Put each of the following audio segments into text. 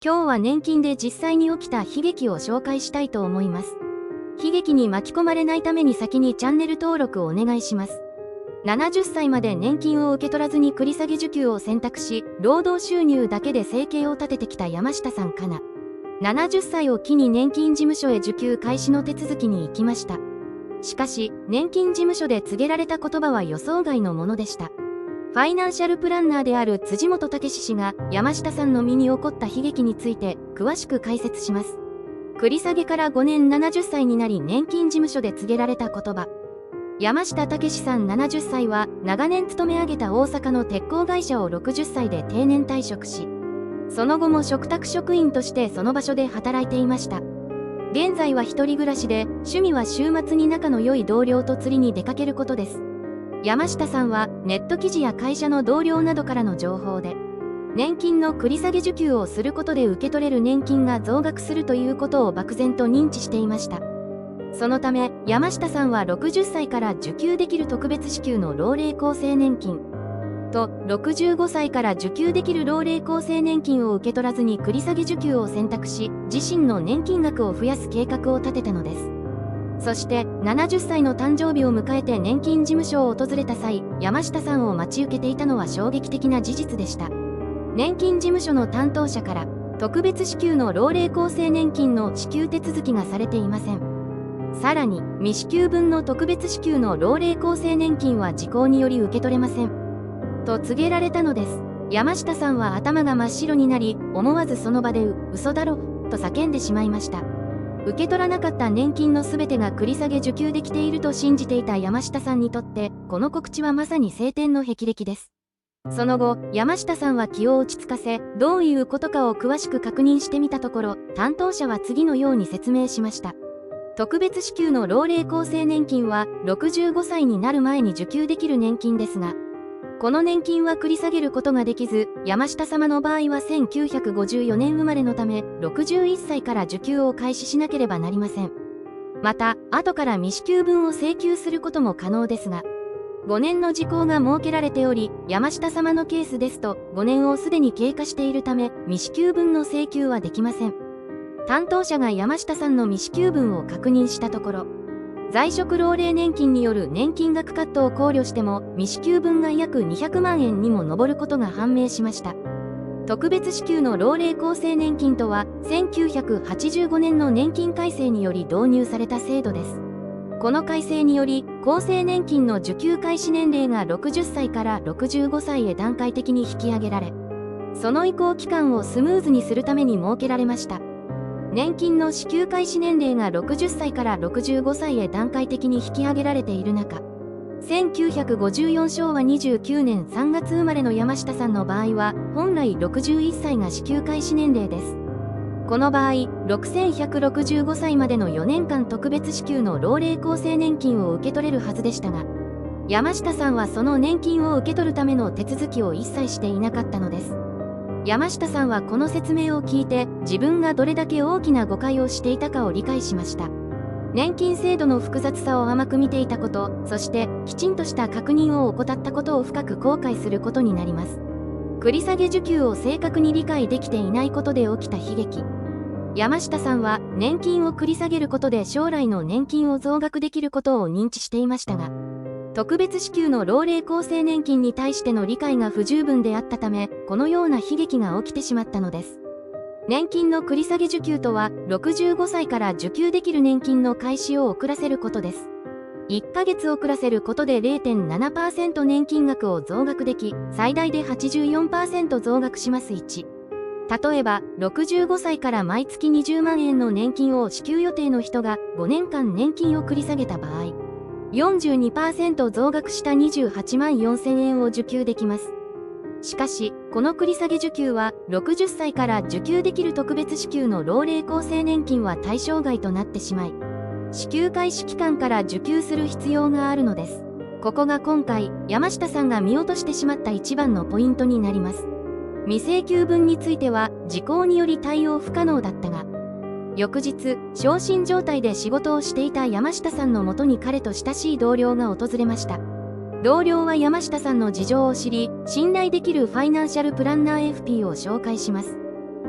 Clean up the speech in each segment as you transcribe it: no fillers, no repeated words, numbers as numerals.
今日は年金で実際に起きた悲劇を紹介したいと思います。悲劇に巻き込まれないために先にチャンネル登録をお願いします。70歳まで年金を受け取らずに繰り下げ受給を選択し、労働収入だけで生計を立ててきた山下さんかな。70歳を機に年金事務所へ受給開始の手続きに行きました。しかし、年金事務所で告げられた言葉は予想外のものでした。ファイナンシャルプランナーである辻本武氏が山下さんの身に起こった悲劇について詳しく解説します。繰り下げから5年70歳になり年金事務所で告げられた言葉。山下武さん70歳は長年勤め上げた大阪の鉄鋼会社を60歳で定年退職し、その後も嘱託職員としてその場所で働いていました。現在は一人暮らしで、趣味は週末に仲の良い同僚と釣りに出かけることです。山下さんはネット記事や会社の同僚などからの情報で、年金の繰り下げ受給をすることで受け取れる年金が増額するということを漠然と認知していました。そのため山下さんは60歳から受給できる特別支給の老齢厚生年金と65歳から受給できる老齢厚生年金を受け取らずに繰り下げ受給を選択し、自身の年金額を増やす計画を立てたのです。そして70歳の誕生日を迎えて年金事務所を訪れた際、山下さんを待ち受けていたのは衝撃的な事実でした。年金事務所の担当者から、特別支給の老齢厚生年金の支給手続きがされていません。さらに未支給分の特別支給の老齢厚生年金は時効により受け取れませんと告げられたのです。山下さんは頭が真っ白になり、思わずその場で嘘だろと叫んでしまいました。受け取らなかった年金のすべてが繰り下げ受給できていると信じていた山下さんにとって、この告知はまさに青天の霹靂です。その後、山下さんは気を落ち着かせ、どういうことかを詳しく確認してみたところ、担当者は次のように説明しました。特別支給の老齢厚生年金は65歳になる前に受給できる年金ですが、この年金は繰り下げることができず、山下様の場合は1954年生まれのため、61歳から受給を開始しなければなりません。また、後から未支給分を請求することも可能ですが、5年の時効が設けられており、山下様のケースですと、5年をすでに経過しているため、未支給分の請求はできません。担当者が山下さんの未支給分を確認したところ、在職老齢年金による年金額カットを考慮しても未支給分が約200万円にも上ることが判明しました。特別支給の老齢厚生年金とは1985年の年金改正により導入された制度です。この改正により厚生年金の受給開始年齢が60歳から65歳へ段階的に引き上げられ、その移行期間をスムーズにするために設けられました。年金の支給開始年齢が60歳から65歳へ段階的に引き上げられている中、1954昭和29年3月生まれの山下さんの場合は本来61歳が支給開始年齢です。この場合、6165歳までの4年間特別支給の老齢厚生年金を受け取れるはずでしたが、山下さんはその年金を受け取るための手続きを一切していなかったのです。山下さんはこの説明を聞いて、自分がどれだけ大きな誤解をしていたかを理解しました。年金制度の複雑さを甘く見ていたこと、そしてきちんとした確認を怠ったことを深く後悔することになります。繰り下げ受給を正確に理解できていないことで起きた悲劇。山下さんは年金を繰り下げることで将来の年金を増額できることを認知していましたが、特別支給の老齢厚生年金に対しての理解が不十分であったため、このような悲劇が起きてしまったのです。年金の繰り下げ受給とは、65歳から受給できる年金の開始を遅らせることです。1ヶ月遅らせることで 0.7% 年金額を増額でき、最大で 84% 増額します。1、例えば、65歳から毎月20万円の年金を支給予定の人が5年間年金を繰り下げた場合、42% 増額した28万4000円を受給できます。しかし、この繰り下げ受給は60歳から受給できる特別支給の老齢厚生年金は対象外となってしまい、支給開始期間から受給する必要があるのです。ここが今回、山下さんが見落としてしまった一番のポイントになります。未請求分については、時効により対応不可能だったが、翌日、昇進状態で仕事をしていた山下さんのもとに彼と親しい同僚が訪れました。同僚は山下さんの事情を知り、信頼できるファイナンシャルプランナー FP を紹介します。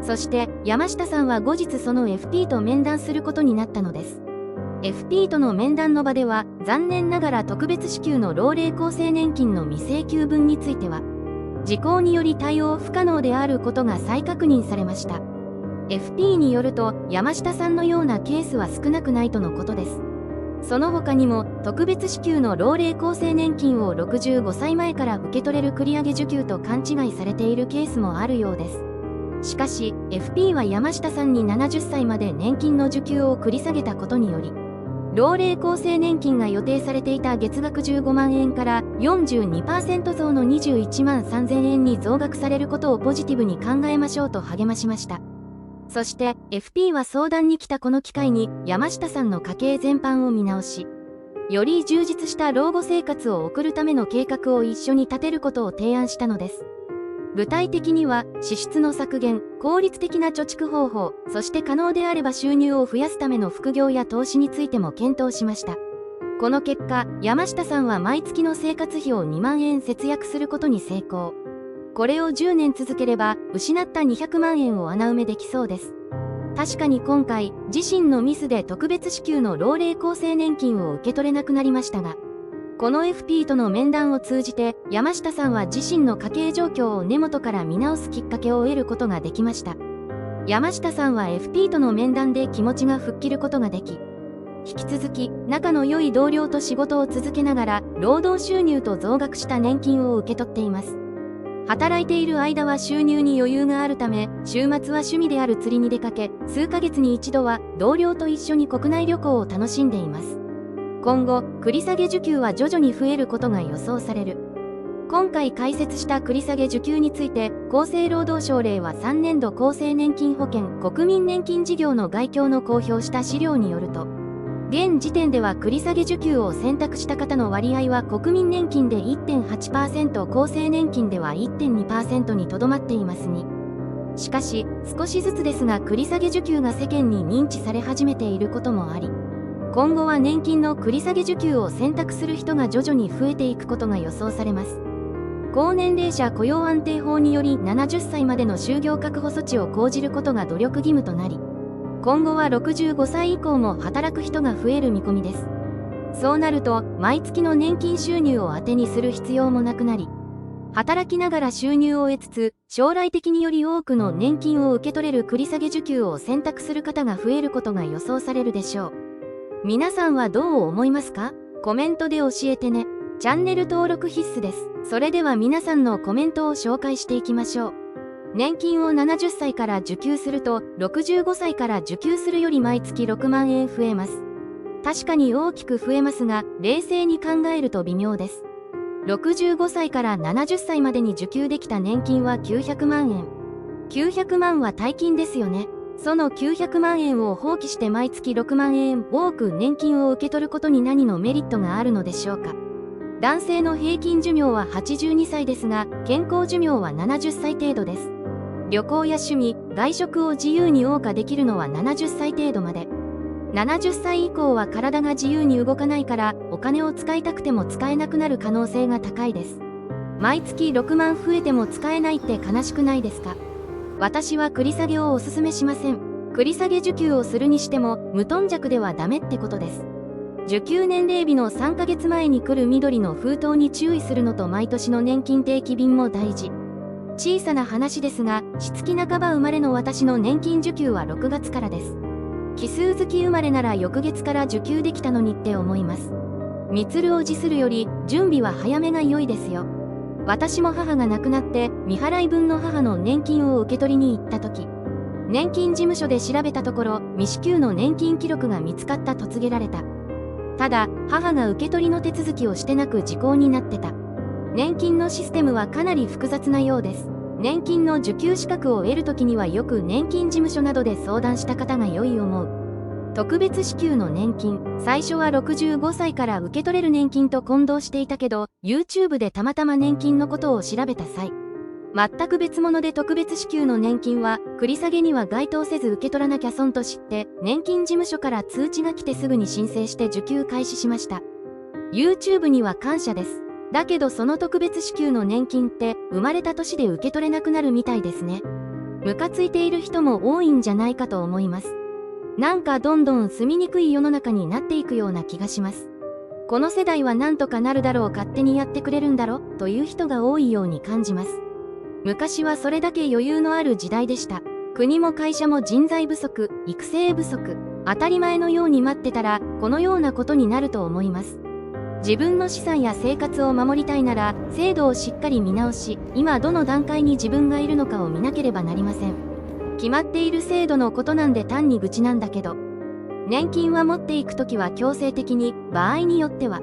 そして山下さんは後日その FP と面談することになったのです。FP との面談の場では、残念ながら特別支給の老齢厚生年金の未請求分については、時効により対応不可能であることが再確認されました。FP によると、山下さんのようなケースは少なくないとのことです。その他にも、特別支給の老齢厚生年金を65歳前から受け取れる繰り上げ受給と勘違いされているケースもあるようです。しかし、FP は山下さんに70歳まで年金の受給を繰り下げたことにより、老齢厚生年金が予定されていた月額15万円から 42% 増の21万3000円に増額されることをポジティブに考えましょうと励ましました。そして FP は相談に来たこの機会に山下さんの家計全般を見直し、より充実した老後生活を送るための計画を一緒に立てることを提案したのです。具体的には支出の削減、効率的な貯蓄方法、そして可能であれば収入を増やすための副業や投資についても検討しました。この結果、山下さんは毎月の生活費を2万円節約することに成功。これを10年続ければ、失った200万円を穴埋めできそうです。確かに今回、自身のミスで特別支給の老齢厚生年金を受け取れなくなりましたが、この FP との面談を通じて山下さんは自身の家計状況を根元から見直すきっかけを得ることができました。山下さんは FP との面談で気持ちが吹っ切ることができ、引き続き仲の良い同僚と仕事を続けながら労働収入と増額した年金を受け取っています。働いている間は収入に余裕があるため、週末は趣味である釣りに出かけ、数ヶ月に一度は同僚と一緒に国内旅行を楽しんでいます。今後、繰り下げ受給は徐々に増えることが予想される。今回解説した繰り下げ受給について、厚生労働省令和3年度厚生年金保険国民年金事業の概況の公表した資料によると、現時点では繰り下げ受給を選択した方の割合は国民年金で 1.8%、厚生年金では 1.2% にとどまっていますに。しかし、少しずつですが繰り下げ受給が世間に認知され始めていることもあり、今後は年金の繰り下げ受給を選択する人が徐々に増えていくことが予想されます。高年齢者雇用安定法により70歳までの就業確保措置を講じることが努力義務となり、今後は65歳以降も働く人が増える見込みです。そうなると、毎月の年金収入を当てにする必要もなくなり、働きながら収入を得つつ、将来的により多くの年金を受け取れる繰り下げ受給を選択する方が増えることが予想されるでしょう。皆さんはどう思いますか？コメントで教えてね。チャンネル登録必須です。それでは皆さんのコメントを紹介していきましょう。年金を70歳から受給すると、65歳から受給するより毎月6万円増えます。確かに大きく増えますが、冷静に考えると微妙です。65歳から70歳までに受給できた年金は900万円。900万は大金ですよね。その900万円を放棄して毎月6万円多く年金を受け取ることに何のメリットがあるのでしょうか。男性の平均寿命は82歳ですが、健康寿命は70歳程度です。旅行や趣味、外食を自由に謳歌できるのは70歳程度まで。70歳以降は体が自由に動かないから、お金を使いたくても使えなくなる可能性が高いです。毎月6万増えても使えないって悲しくないですか？私は繰り下げをおすすめしません。繰り下げ受給をするにしても、無頓着ではダメってことです。受給年齢日の3ヶ月前に来る緑の封筒に注意するのと毎年の年金定期便も大事。小さな話ですが、しつき半ば生まれの私の年金受給は6月からです。奇数月生まれなら翌月から受給できたのにって思います。みつるを辞するより、準備は早めが良いですよ。私も母が亡くなって未払い分の母の年金を受け取りに行った時、年金事務所で調べたところ未支給の年金記録が見つかったと告げられた。ただ母が受け取りの手続きをしてなく時効になってた。年金のシステムはかなり複雑なようです。年金の受給資格を得るときにはよく年金事務所などで相談した方が良い思う。特別支給の年金、最初は65歳から受け取れる年金と混同していたけど、YouTube でたまたま年金のことを調べた際、全く別物で特別支給の年金は、繰り下げには該当せず受け取らなきゃ損と知って、年金事務所から通知が来てすぐに申請して受給開始しました。YouTube には感謝です。だけどその特別支給の年金って、生まれた年で受け取れなくなるみたいですね。ムカついている人も多いんじゃないかと思います。なんかどんどん住みにくい世の中になっていくような気がします。この世代はなんとかなるだろう、勝手にやってくれるんだろという人が多いように感じます。昔はそれだけ余裕のある時代でした。国も会社も人材不足、育成不足、当たり前のように待ってたらこのようなことになると思います。自分の資産や生活を守りたいなら制度をしっかり見直し、今どの段階に自分がいるのかを見なければなりません。決まっている制度のことなんで単に愚痴なんだけど、年金は持っていくときは強制的に、場合によっては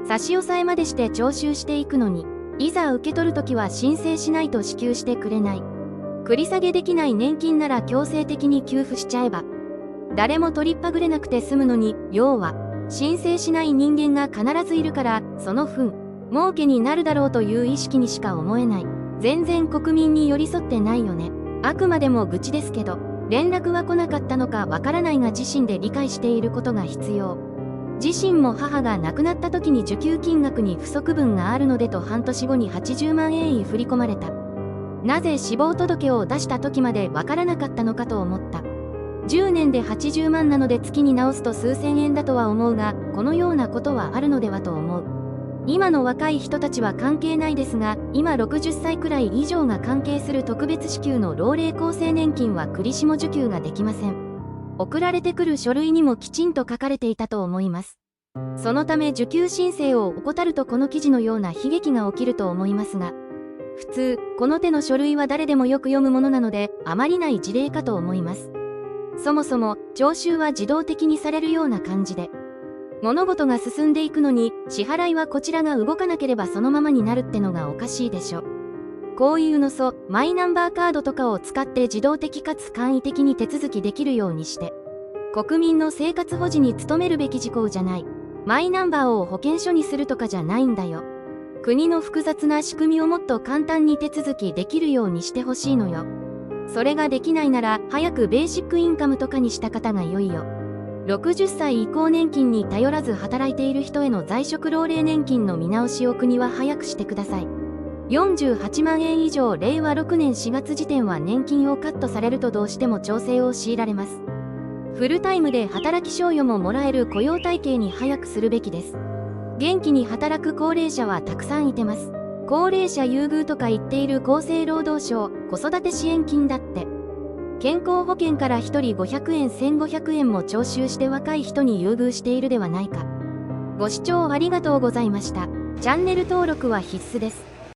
差し押さえまでして徴収していくのに、いざ受け取るときは申請しないと支給してくれない。繰り下げできない年金なら強制的に給付しちゃえば誰も取りっぱぐれなくて済むのに、要は申請しない人間が必ずいるから、その分儲けになるだろうという意識にしか思えない。全然国民に寄り添ってないよね。あくまでも愚痴ですけど、連絡は来なかったのかわからないが自身で理解していることが必要。自身も母が亡くなった時に受給金額に不足分があるのでと半年後に80万円振り込まれた。なぜ死亡届を出した時までわからなかったのかと思った。10年で80万なので月に直すと数千円だとは思うが、このようなことはあるのではと思う。今の若い人たちは関係ないですが、今60歳くらい以上が関係する特別支給の老齢厚生年金は繰り下受給ができません。送られてくる書類にもきちんと書かれていたと思います。そのため受給申請を怠るとこの記事のような悲劇が起きると思いますが、普通この手の書類は誰でもよく読むものなので、あまりない事例かと思います。そもそも徴収は自動的にされるような感じで、物事が進んでいくのに支払いはこちらが動かなければそのままになるってのがおかしいでしょ。こういうのマイナンバーカードとかを使って自動的かつ簡易的に手続きできるようにして、国民の生活保持に努めるべき事項じゃない。マイナンバーを保険証にするとかじゃないんだよ。国の複雑な仕組みをもっと簡単に手続きできるようにしてほしいのよ。それができないなら早くベーシックインカムとかにした方が良いよ。60歳以降年金に頼らず働いている人への在職老齢年金の見直しを国は早くしてください。48万円以上令和6年4月時点は年金をカットされるとどうしても調整を強いられます。フルタイムで働き賞与ももらえる雇用体系に早くするべきです。元気に働く高齢者はたくさんいてます。高齢者優遇とか言っている厚生労働省子育て支援金だって。健康保険から1人500円1500円も徴収して若い人に優遇しているではないか。ご視聴ありがとうございました。チャンネル登録は必須です。